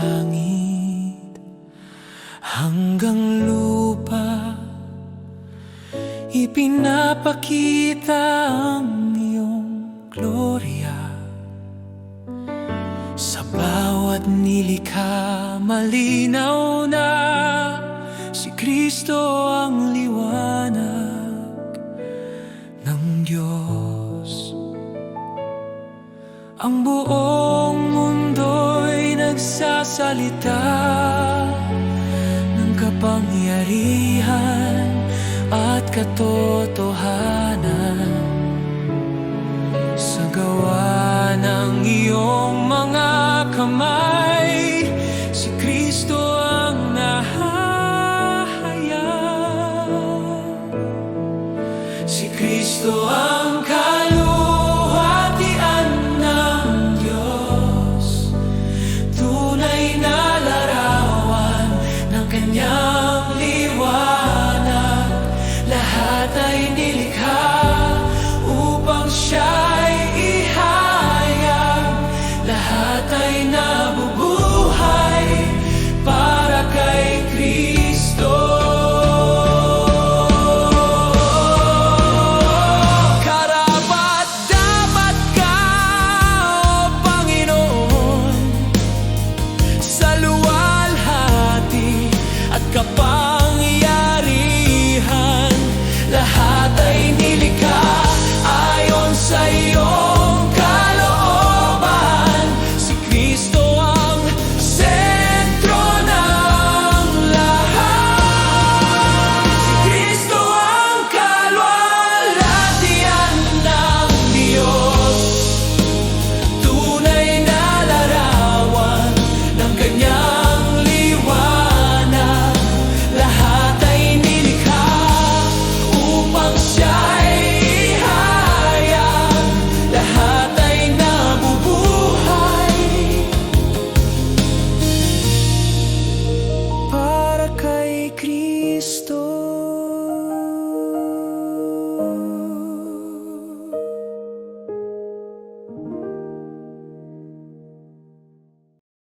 langit hanggang lupa, ipinapakita ang iyong gloria. Sa bawat nilikha, malinaw na si Kristo ang liwanag ng Diyos. Ang buong mundo'y nagsasalita ng kapangyarihan at katotohanan sa gawa ng iyong mga kamay.